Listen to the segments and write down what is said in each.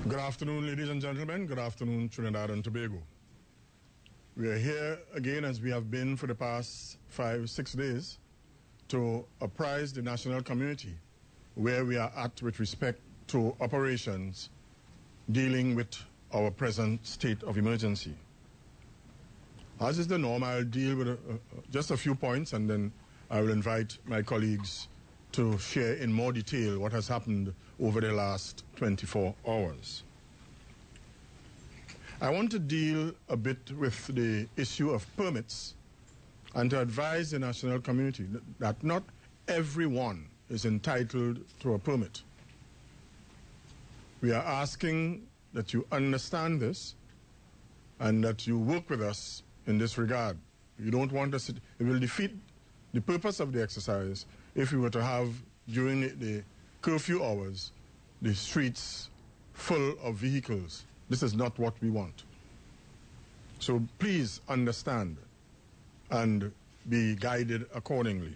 Good afternoon, ladies and gentlemen. Good afternoon, Trinidad and Tobago. We are here again, as we have been for the past 5-6 days, to apprise the national community where we are at with respect to operations dealing with our present state of emergency. As is the norm, I'll deal with just a few points, and then I will invite my colleagues to share in more detail what has happened over the last 24 hours. I want to deal a bit with the issue of permits and to advise the national community that not everyone is entitled to a permit. We are asking that you understand this and that you work with us in this regard. You don't want us, it will defeat the purpose of the exercise if we were to have, during the curfew hours, the streets full of vehicles. This is not what we want. So please understand and be guided accordingly.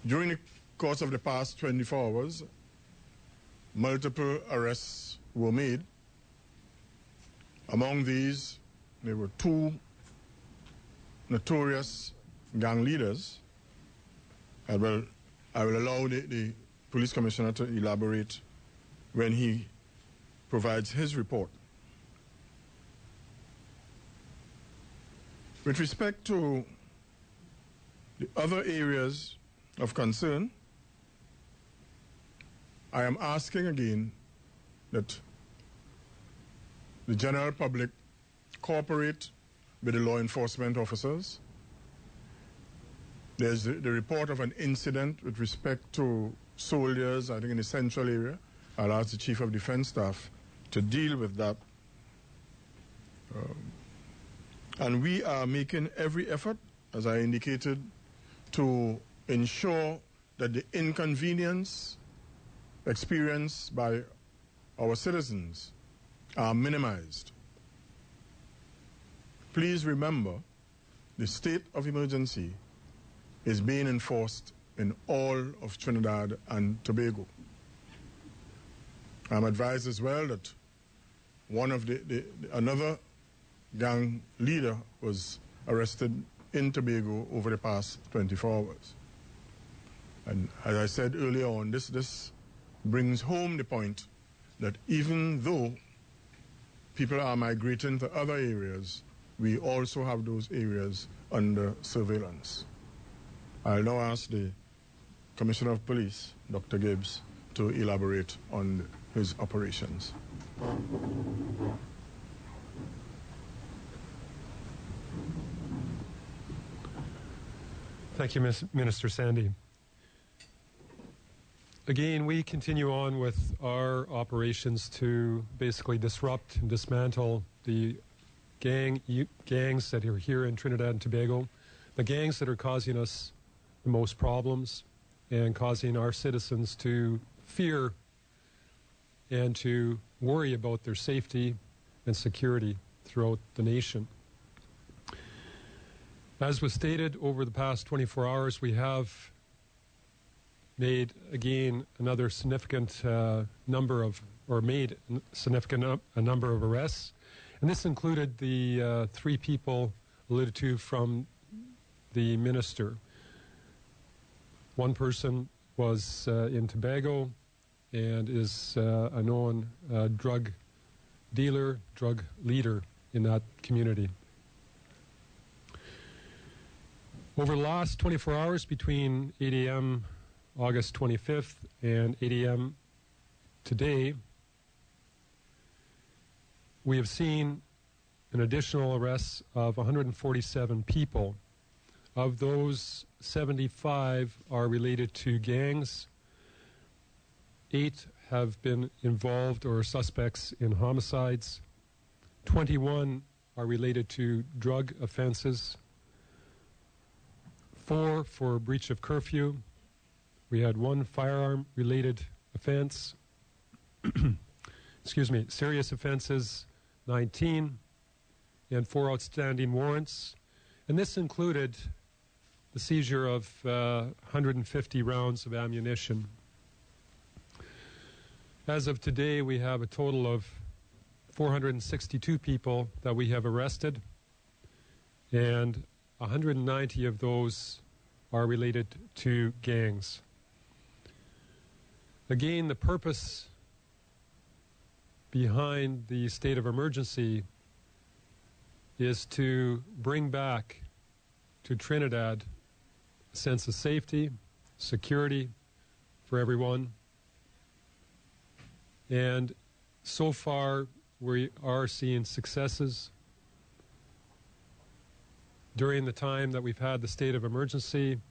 During the course of the past 24 hours, multiple arrests were made. Among these, there were 2 notorious gang leaders. I will allow the police commissioner to elaborate when he provides his report. With respect to the other areas of concern, I am asking again that the general public cooperate with the law enforcement officers. There's the report of an incident with respect to soldiers, I think in the central area. I'll ask the Chief of Defense Staff to deal with that. And we are making every effort, as I indicated, to ensure that the inconvenience experienced by our citizens are minimized. Please remember, the state of emergency is being enforced in all of Trinidad and Tobago. I'm advised as well that one of another gang leader was arrested in Tobago over the past 24 hours. And as I said earlier on, this brings home the point that even though people are migrating to other areas, we also have those areas under surveillance. I'll now ask the Commissioner of Police, Dr. Gibbs, to elaborate on his operations. Thank you, Minister Sandy. Again, we continue on with our operations to basically disrupt and dismantle the gangs that are here in Trinidad and Tobago, the gangs that are causing us the most problems and causing our citizens to fear and to worry about their safety and security throughout the nation. As was stated, over the past 24 hours, we have made, again, another significant number of arrests. And this included the 3 people alluded to from the minister. One person was in Tobago and is a known drug dealer, drug leader in that community. Over the last 24 hours, between 8 a.m. August 25th and 8 a.m. today, we have seen an additional arrests of 147 people. Of those, 75 are related to gangs. 8 have been involved or suspects in homicides. 21 are related to drug offenses. 4 for breach of curfew. We had 1 firearm-related offense. Serious offenses, 19, and 4 outstanding warrants. And this included the seizure of 150 rounds of ammunition. As of today, we have a total of 462 people that we have arrested, and 190 of those are related to gangs. Again, the purpose behind the state of emergency is to bring back to Trinidad a sense of safety, security for everyone. And so far, we are seeing successes. During the time that we've had the state of emergency,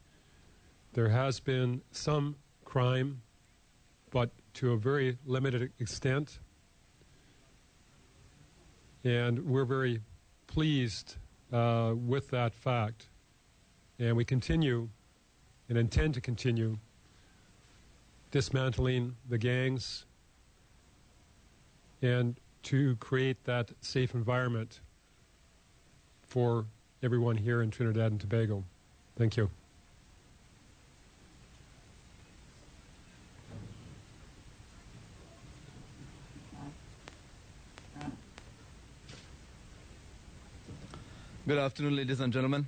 there has been some crime, but to a very limited extent. And we're very pleased with that fact. And we continue and intend to continue dismantling the gangs and to create that safe environment for everyone here in Trinidad and Tobago. Thank you. Good afternoon, ladies and gentlemen.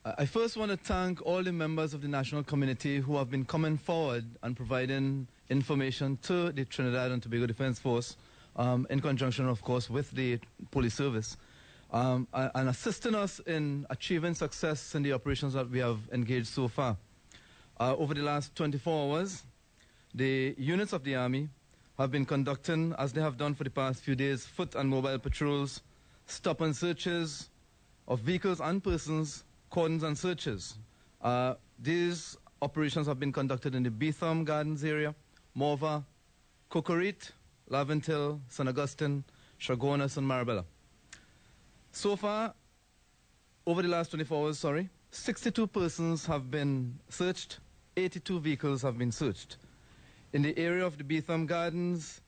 I first want to thank all the members of the national community who have been coming forward and providing information to the Trinidad and Tobago Defense Force in conjunction, of course, with the police service and assisting us in achieving success in the operations that we have engaged so far. Over the last 24 hours, the units of the Army have been conducting, as they have done for the past few days, foot and mobile patrols, stop and searches of vehicles and persons, cordons and searches. These operations have been conducted in the Beetham Gardens area, Morva, Cocorit, Laventille, St. Augustine, Chaguanas, and Marabella. So far, over the last 24 hours, 62 persons have been searched, 82 vehicles have been searched. In the area of the Beetham Gardens,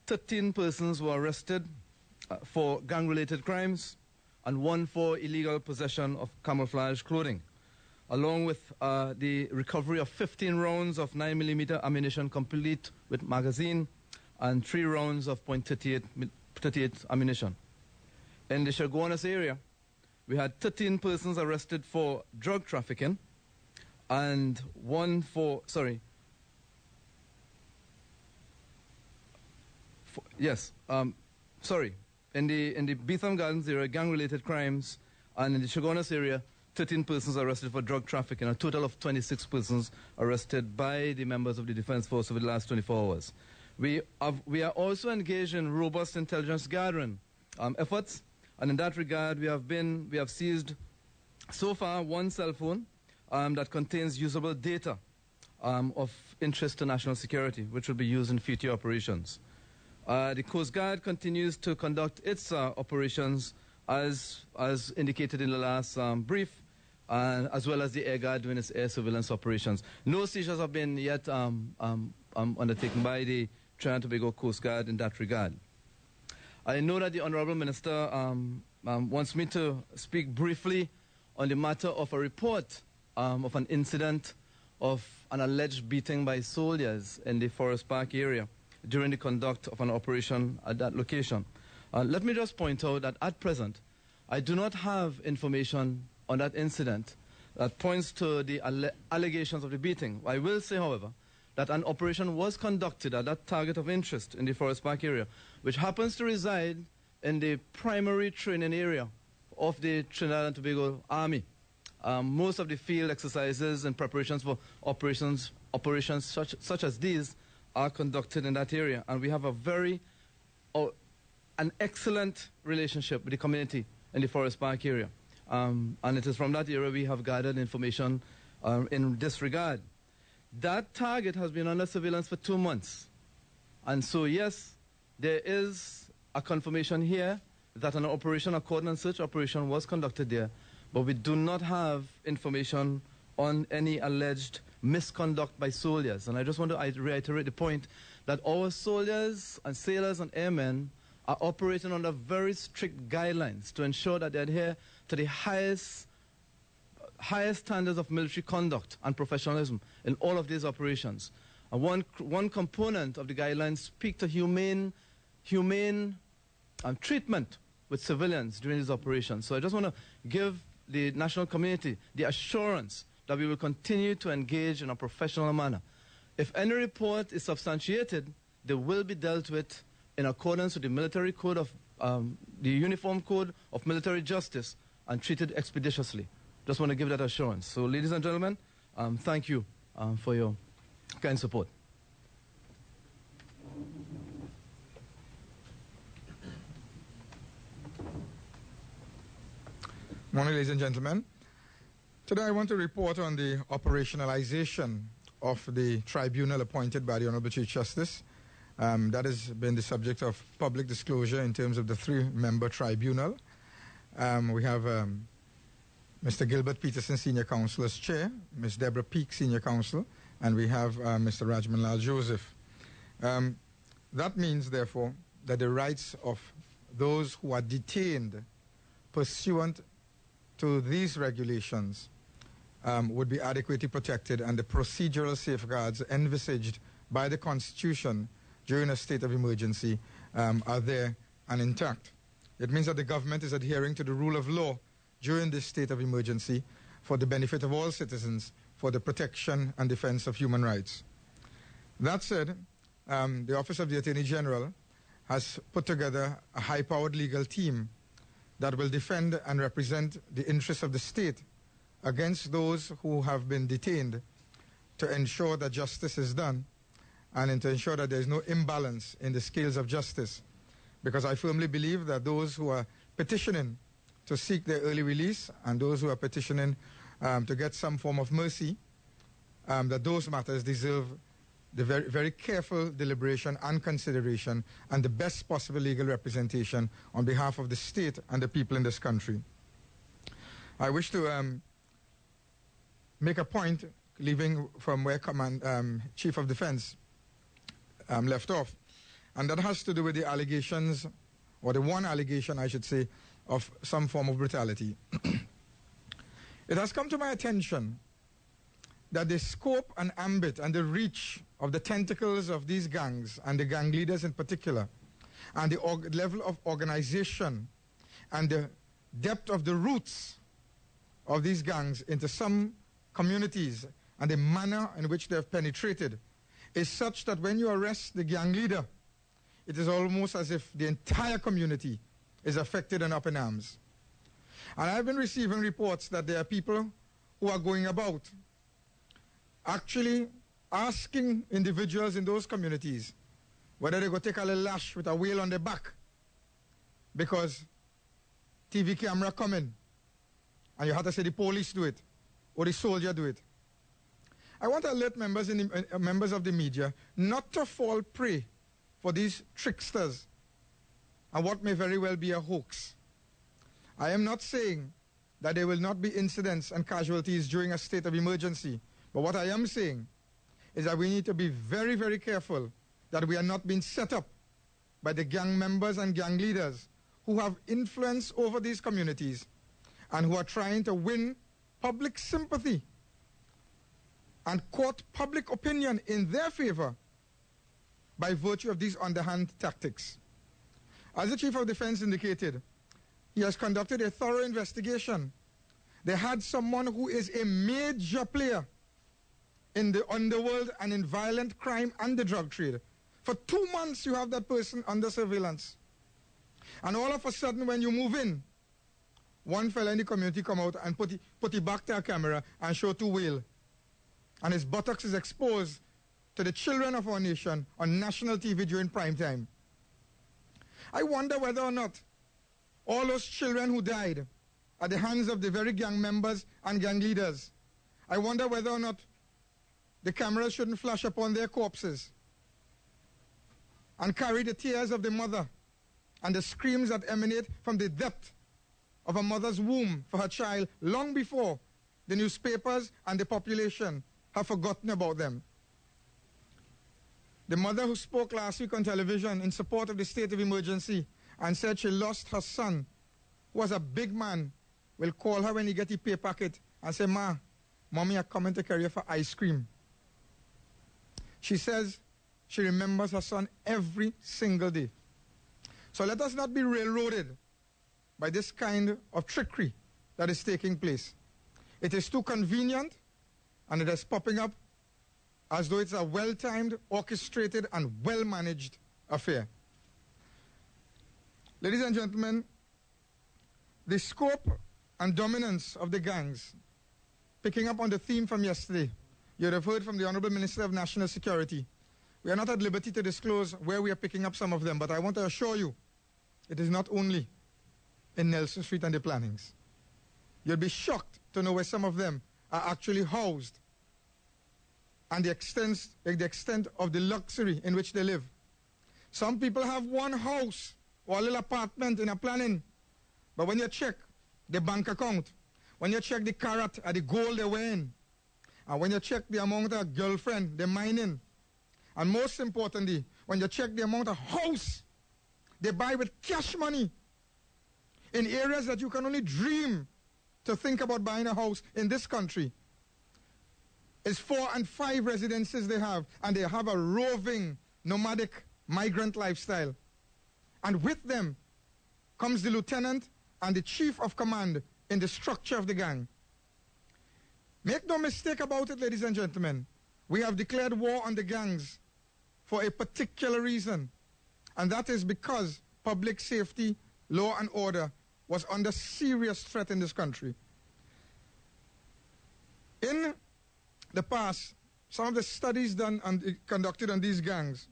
13 persons were arrested for gang-related crimes, and 1 for illegal possession of camouflage clothing, along with the recovery of 15 rounds of 9mm ammunition complete with magazine and 3 rounds of .38 ammunition. In the Chaguanas area, we had 13 persons arrested for drug trafficking and 1 for, in the Beetham Gardens area, gang-related crimes, and in the Chaguanas area, 13 persons arrested for drug trafficking, a total of 26 persons arrested by the members of the Defense Force over the last 24 hours. We are also engaged in robust intelligence gathering efforts, and in that regard, we have seized so far 1 cell phone that contains usable data of interest to national security, which will be used in future operations. The Coast Guard continues to conduct its operations as indicated in the last brief, as well as the Air Guard doing its air surveillance operations. No seizures have been yet undertaken by the Trinidad and Tobago Coast Guard in that regard. I know that the Honorable Minister wants me to speak briefly on the matter of a report of an incident of an alleged beating by soldiers in the Forest Park area during the conduct of an operation at that location. Let me just point out that at present, I do not have information on that incident that points to the allegations of the beating. I will say, however, that an operation was conducted at that target of interest in the Forest Park area, which happens to reside in the primary training area of the Trinidad and Tobago Army. Most of the field exercises and preparations for operations such as these are conducted in that area, and we have an excellent relationship with the community in the Forest Park area, and it is from that area we have gathered information in this regard. That target has been under surveillance for 2 months, and so yes, there is a confirmation here that an operation, a cordon and search operation, was conducted there, but we do not have information on any alleged misconduct by soldiers. And I just want to reiterate the point that our soldiers and sailors and airmen are operating under very strict guidelines to ensure that they adhere to the highest standards of military conduct and professionalism in all of these operations. And one component of the guidelines speak to humane treatment with civilians during these operations. So I just want to give the national community the assurance that we will continue to engage in a professional manner. If any report is substantiated, they will be dealt with in accordance with the military code of the Uniform Code of Military Justice and treated expeditiously. Just want to give that assurance. So, ladies and gentlemen, thank you for your kind support. Morning, ladies and gentlemen. Today I want to report on the operationalization of the tribunal appointed by the Honorable Chief Justice. That has been the subject of public disclosure in terms of the 3-member tribunal. We have Mr. Gilbert Peterson, Senior Counsel, as Chair, Ms. Deborah Peake, Senior Counsel, and we have Mr. Rajman Lal Joseph. That means, therefore, that the rights of those who are detained pursuant to these regulations would be adequately protected, and the procedural safeguards envisaged by the Constitution during a state of emergency are there and intact. It means that the government is adhering to the rule of law during this state of emergency for the benefit of all citizens, for the protection and defense of human rights. That said, the Office of the Attorney General has put together a high-powered legal team that will defend and represent the interests of the state against those who have been detained, to ensure that justice is done and to ensure that there is no imbalance in the scales of justice. Because I firmly believe that those who are petitioning to seek their early release and those who are petitioning to get some form of mercy, that those matters deserve the very, very careful deliberation and consideration and the best possible legal representation on behalf of the state and the people in this country. I wish to make a point, leaving from where Chief of Defense left off, and that has to do with the allegations, or the one allegation, I should say, of some form of brutality. It has come to my attention that the scope and ambit and the reach of the tentacles of these gangs, and the gang leaders in particular, and the level of organization and the depth of the roots of these gangs into some communities and the manner in which they have penetrated is such that when you arrest the gang leader, it is almost as if the entire community is affected and up in arms. And I've been receiving reports that there are people who are going about actually asking individuals in those communities whether they go take a little lash with a whale on their back because TV camera coming and you have to say the police do it or the soldier do it. I want to alert members of the media not to fall prey for these tricksters and what may very well be a hoax. I am not saying that there will not be incidents and casualties during a state of emergency, but what I am saying is that we need to be very, very careful that we are not being set up by the gang members and gang leaders who have influence over these communities and who are trying to win public sympathy and court public opinion in their favor by virtue of these underhand tactics. As the Chief of Defense indicated, he has conducted a thorough investigation. They had someone who is a major player in the underworld and in violent crime and the drug trade. For 2 months, you have that person under surveillance. And all of a sudden, when you move in, one fella in the community come out and put it back to a camera and show 2 whale. And his buttocks is exposed to the children of our nation on national TV during prime time. I wonder whether or not all those children who died at the hands of the very gang members and gang leaders, I wonder whether or not the cameras shouldn't flash upon their corpses and carry the tears of the mother and the screams that emanate from the depth of a mother's womb for her child long before the newspapers and the population have forgotten about them. The mother who spoke last week on television in support of the state of emergency and said she lost her son, who was a big man, will call her when he get the pay packet and say, "Ma, Mommy, I'm coming to carry you for ice cream." She says she remembers her son every single day. So let us not be railroaded by this kind of trickery that is taking place. It is too convenient, and it is popping up as though it's a well-timed, orchestrated, and well-managed affair. Ladies and gentlemen, the scope and dominance of the gangs, picking up on the theme from yesterday, you have heard from the Honorable Minister of National Security. We are not at liberty to disclose where we are picking up some of them, but I want to assure you, it is not only in Nelson Street and the plannings. You'll be shocked to know where some of them are actually housed and the extent of the luxury in which they live. Some people have one house or a little apartment in a planning, but when you check the bank account, when you check the carat or the gold they're wearing, and when you check the amount of girlfriend they're mining, and most importantly, when you check the amount of house they buy with cash money in areas that you can only dream to think about buying a house in this country, it's 4 and 5 residences they have, and they have a roving, nomadic, migrant lifestyle. And with them comes the lieutenant and the chief of command in the structure of the gang. Make no mistake about it, ladies and gentlemen. We have declared war on the gangs for a particular reason, and that is because public safety, law and order was under serious threat in this country. In the past, some of the studies done and conducted on these gangs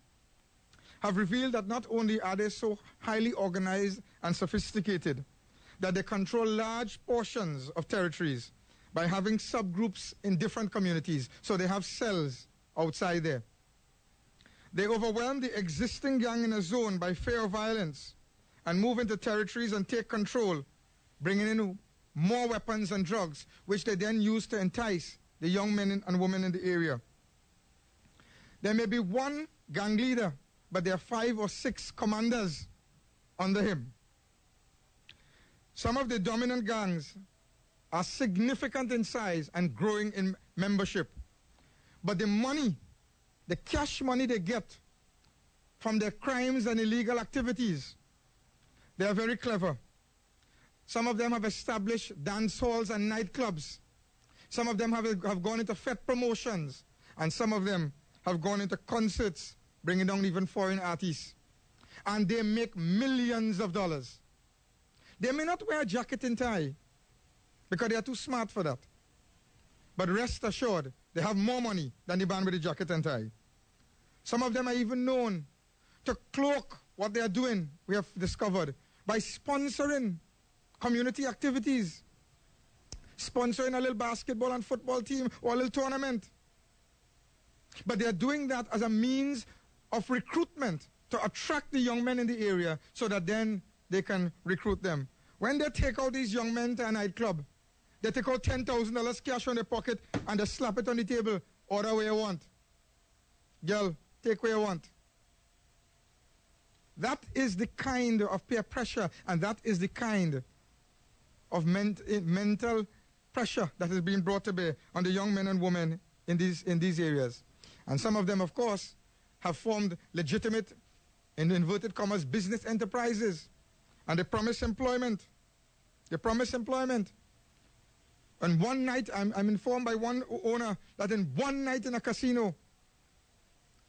have revealed that not only are they so highly organized and sophisticated that they control large portions of territories by having subgroups in different communities, so they have cells outside there. They overwhelm the existing gang in a zone by fear of violence and move into territories and take control, bringing in more weapons and drugs, which they then use to entice the young men and women in the area. There may be one gang leader, but there are 5 or 6 commanders under him. Some of the dominant gangs are significant in size and growing in membership. But the money, the cash money they get from their crimes and illegal activities, they are very clever. Some of them have established dance halls and nightclubs. Some of them have gone into fete promotions. And some of them have gone into concerts, bringing down even foreign artists. And they make millions of dollars. They may not wear a jacket and tie because they are too smart for that. But rest assured, they have more money than the man with the jacket and tie. Some of them are even known to cloak what they are doing, we have discovered, by sponsoring community activities, sponsoring a little basketball and football team or a little tournament. But they are doing that as a means of recruitment to attract the young men in the area so that then they can recruit them. When they take out these young men to a nightclub, they take out $10,000 cash from their pocket and they slap it on the table. Order where you want. Girl, take where you want. That is the kind of peer pressure, and that is the kind of mental pressure that is being brought to bear on the young men and women in these areas. And some of them, of course, have formed legitimate, in inverted commas, business enterprises. And they promise employment. They promise employment. And one night, I'm informed by one owner that in one night in a casino,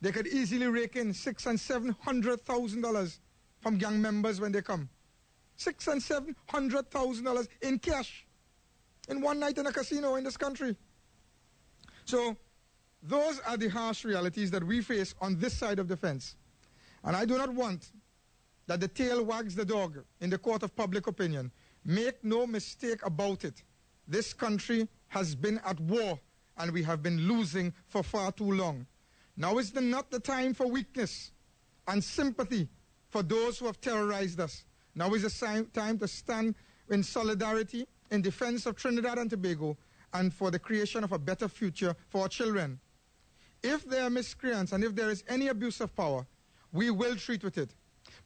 they could easily rake in $600,000 and $700,000 from gang members when they come. $600,000 and $700,000 in cash in one night in a casino in this country. So those are the harsh realities that we face on this side of the fence. And I do not want that the tail wags the dog in the court of public opinion. Make no mistake about it. This country has been at war, and we have been losing for far too long. Now is not the time for weakness and sympathy for those who have terrorized us. Now is the time to stand in solidarity in defense of Trinidad and Tobago and for the creation of a better future for our children. If there are miscreants and if there is any abuse of power, we will treat with it.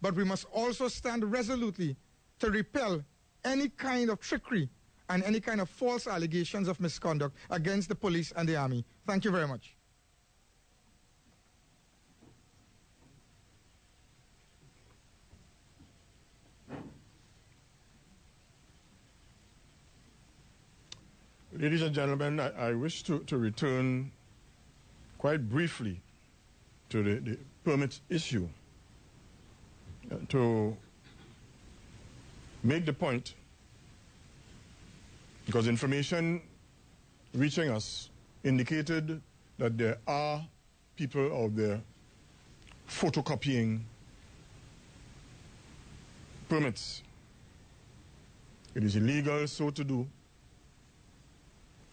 But we must also stand resolutely to repel any kind of trickery and any kind of false allegations of misconduct against the police and the army. Thank you very much. Ladies and gentlemen, I wish to return quite briefly to the permit issue to make the point, because information reaching us indicated that there are people out there photocopying permits. It is illegal so to do,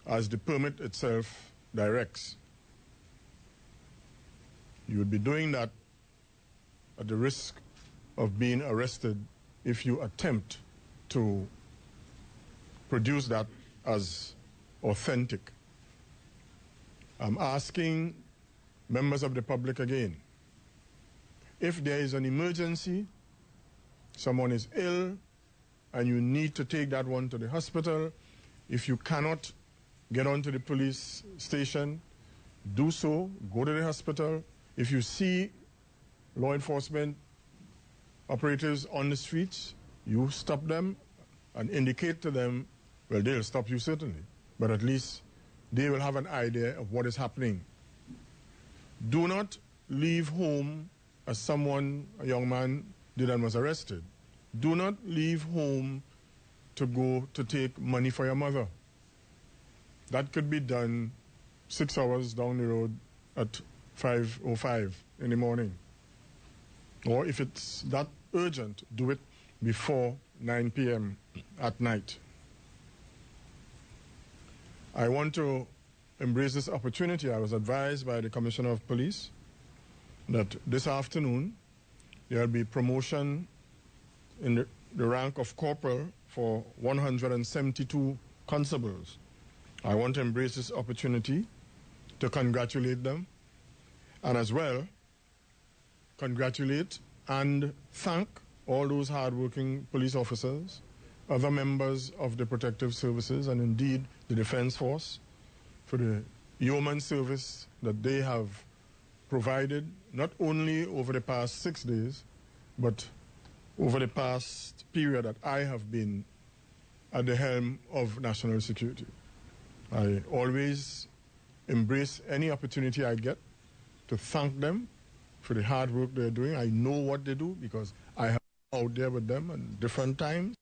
as the permit itself directs. You would be doing that at the risk of being arrested if you attempt to produce that as authentic. I'm asking members of the public again, if there is an emergency, someone is ill, and you need to take that one to the hospital, if you cannot get onto the police station, do so, go to the hospital. If you see law enforcement operatives on the streets, you stop them and indicate to them, well, they'll stop you certainly, but at least they will have an idea of what is happening. Do not leave home as someone, a young man, did and was arrested. Do not leave home to go to take money for your mother. That could be done 6 hours down the road at 5:05 in the morning. Or if it's that urgent, do it before 9 p.m. at night. I want to embrace this opportunity. I was advised by the Commissioner of Police that this afternoon there will be promotion in the rank of corporal for 172 constables. I want to embrace this opportunity to congratulate them, and as well congratulate and thank all those hardworking police officers, other members of the protective services, and indeed the Defense Force for the yeoman service that they have provided, not only over the past 6 days, but over the past period that I have been at the helm of national security. I always embrace any opportunity I get to thank them for the hard work they're doing. I know what they do because I have been out there with them at different times,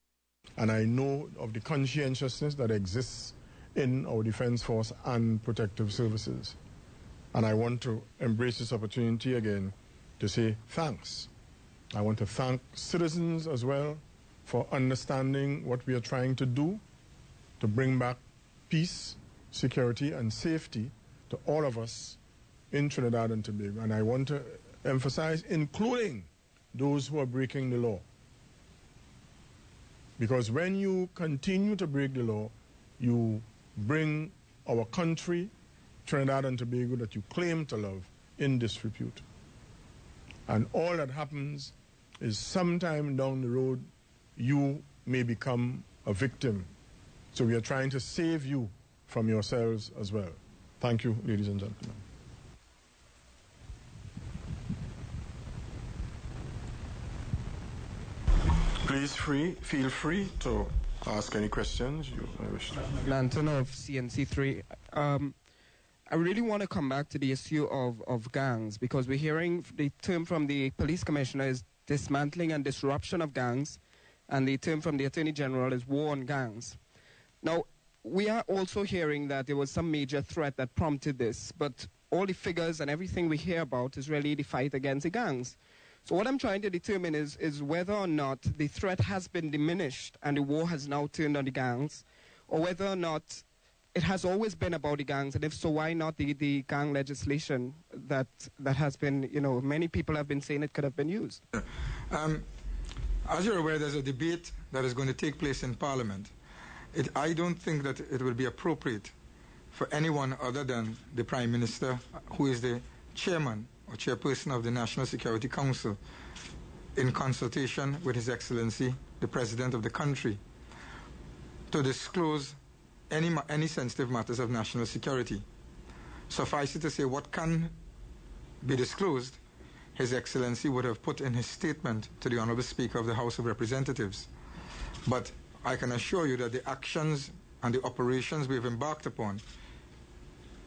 and I know of the conscientiousness that exists in our Defense Force and protective services. And I want to embrace this opportunity again to say thanks. I want to thank citizens as well for understanding what we are trying to do to bring back peace, security, and safety to all of us in Trinidad and Tobago. And I want to emphasize, including those who are breaking the law. Because when you continue to break the law, you bring our country, Trinidad and Tobago, that you claim to love, in disrepute. And all that happens is sometime down the road, you may become a victim. So we are trying to save you from yourselves as well. Thank you, ladies and gentlemen. Please feel free to ask any questions you wish to. Lanton of CNC3. I really want to come back to the issue of gangs, because we're hearing the term from the police commissioner is dismantling and disruption of gangs, and the term from the Attorney General is war on gangs. Now, we are also hearing that there was some major threat that prompted this, but all the figures and everything we hear about is really the fight against the gangs. So what I'm trying to determine is whether or not the threat has been diminished and the war has now turned on the gangs, or whether or not it has always been about the gangs, and if so, why not the gang legislation that has been, many people have been saying it could have been used. As you're aware, there's a debate that is going to take place in Parliament. I don't think that it will be appropriate for anyone other than the Prime Minister, who is the chairman or chairperson of the National Security Council, in consultation with His Excellency, the President of the country, to disclose any sensitive matters of national security. Suffice it to say, what can be disclosed, His Excellency would have put in his statement to the Honorable Speaker of the House of Representatives. But I can assure you that the actions and the operations we've embarked upon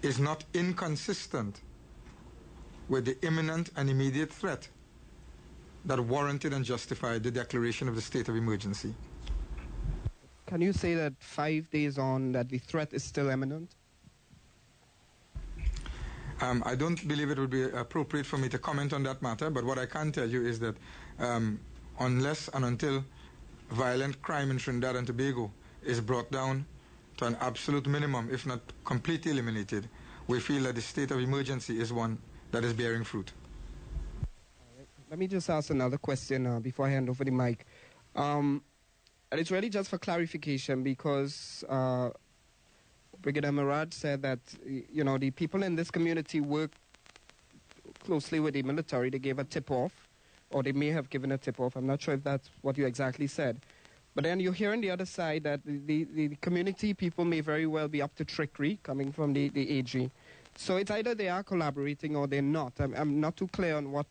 is not inconsistent with the imminent and immediate threat that warranted and justified the declaration of the state of emergency. Can you say that 5 days on that the threat is still imminent? I don't believe it would be appropriate for me to comment on that matter, but what I can tell you is that unless and until violent crime in Trinidad and Tobago is brought down to an absolute minimum, if not completely eliminated, we feel that the state of emergency is one that is bearing fruit. Let me just ask another question before I hand over the mic. And it's really just for clarification because Brigadier Murad said that, you know, the people in this community work closely with the military. They gave a tip-off, or they may have given a tip-off. I'm not sure if that's what you exactly said. But then you're hearing the other side that the community people may very well be up to trickery coming from the AG. So it's either they are collaborating or they're not. I'm not too clear on what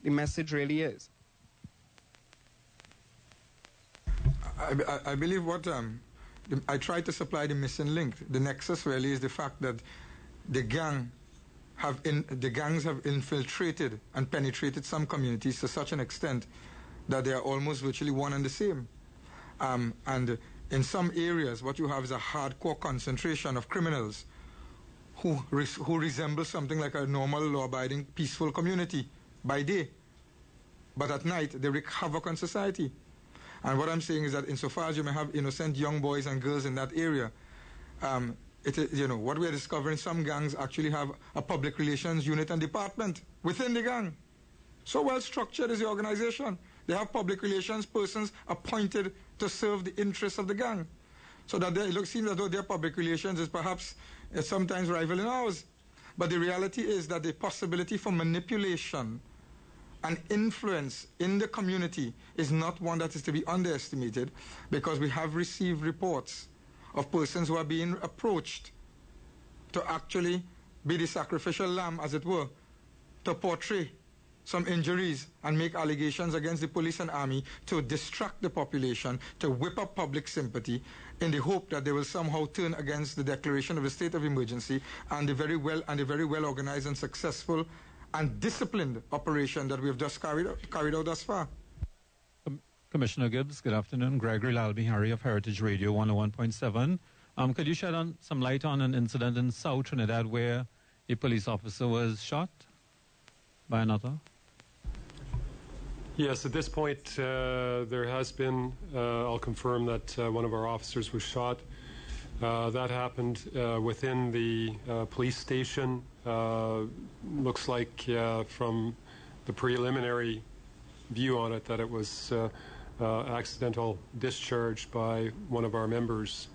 the message really is. I believe what I tried to supply the missing link. The nexus really is the fact that the gangs have infiltrated and penetrated some communities to such an extent that they are almost virtually one and the same. And in some areas, what you have is a hardcore concentration of criminals who resemble something like a normal, law-abiding, peaceful community by day. But at night, they wreak havoc on society. And what I'm saying is that insofar as you may have innocent young boys and girls in that area, what we are discovering, some gangs actually have a public relations unit and department within the gang. So well structured is the organization. They have public relations persons appointed to serve the interests of the gang. So that it seems as though their public relations is perhaps sometimes rival in ours. But the reality is that the possibility for manipulation and influence in the community is not one that is to be underestimated, because we have received reports of persons who are being approached to actually be the sacrificial lamb, as it were, to portray some injuries and make allegations against the police and army to distract the population, to whip up public sympathy in the hope that they will somehow turn against the declaration of a state of emergency and the very well organized and successful and disciplined operation that we have just carried out thus far. Commissioner Gibbs, good afternoon. Gregory Lalbihari of Heritage Radio 101.7. Could you shed some light on an incident in South Trinidad where a police officer was shot by another? Yes, at this point there has been, I'll confirm that one of our officers was shot. That happened within the police station. Looks like from the preliminary view on it that it was accidental discharge by one of our members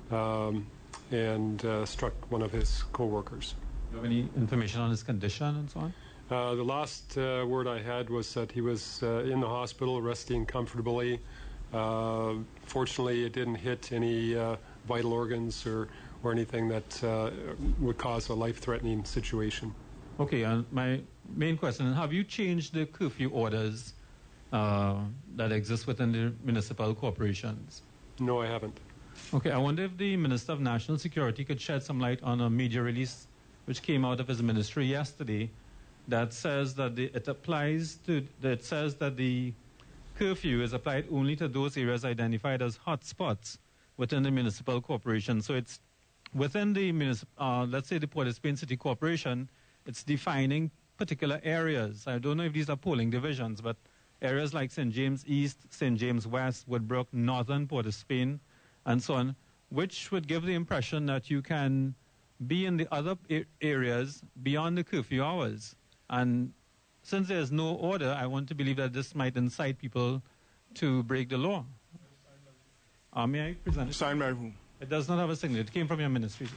and struck one of his co-workers. Do you have any information on his condition and so on? The last word I had was that he was in the hospital, resting comfortably. Fortunately, it didn't hit any vital organs or anything that would cause a life-threatening situation. Okay, and my main question, have you changed the curfew orders that exist within the municipal corporations? No, I haven't. Okay, I wonder if the Minister of National Security could shed some light on a media release which came out of his ministry yesterday that says that it says that the curfew is applied only to those areas identified as hotspots within the municipal corporation. So it's within the let's say the Port of Spain City Corporation, it's defining particular areas. I don't know if these are polling divisions, but areas like St. James East, St. James West, Woodbrook, Northern Port of Spain, and so on, which would give the impression that you can be in the other areas beyond the curfew hours. And since there's no order, I want to believe that this might incite people to break the law. May I present it? Signed by whom? It does not have a signature. It came from your ministry.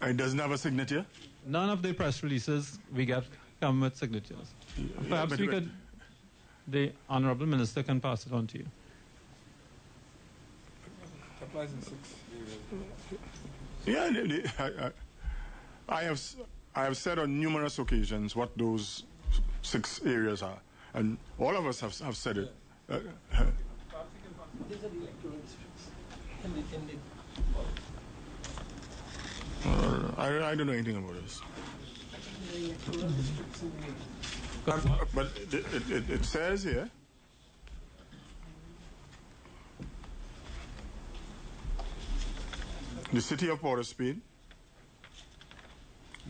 It doesn't have a signature? None of the press releases we get come with signatures. Perhaps the Honorable Minister can pass it on to you. Yeah, I have said on numerous occasions what those 6 areas are, and all of us have said it. These are the electoral districts. I don't know anything about this. But it says here, the city of Port of Spain,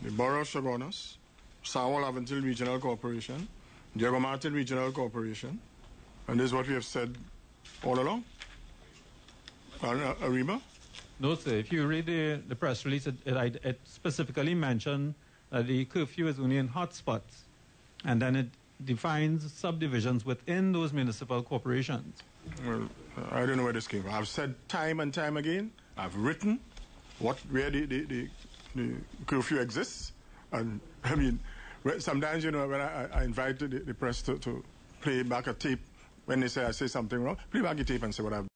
the borough of Chaguanas, Sawal Aventil Regional Corporation, Diego Martin Regional Corporation, and this is what we have said all along. Ariba? No, sir. If you read the press release, it specifically mentioned that the curfew is only in hotspots, and then it defines subdivisions within those municipal corporations. Well, I don't know where this came from. I've said time and time again, I've written where the curfew exists, and I mean, sometimes, you know, when I invite the press to play back a tape, when they say I say something wrong, play back a tape and say what I've